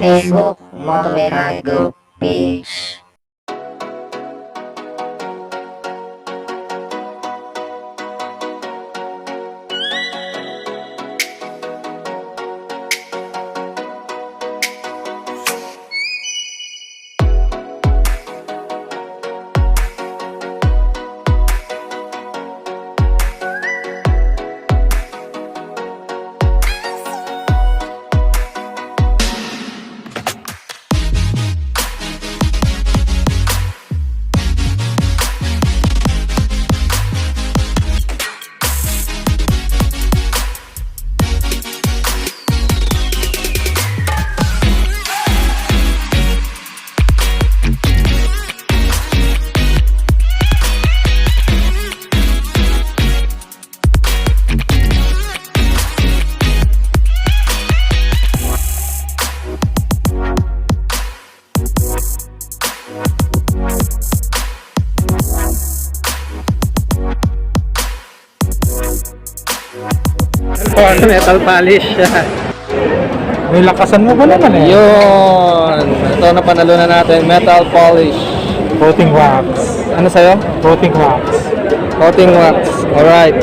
Facebook, Moto Group Page. Metal polish. May lakasan mo ba naman eh? Yun. Ito na panalo na natin. Metal polish. Coating wax. Ano sa'yo? Coating wax. Coating wax. Alright.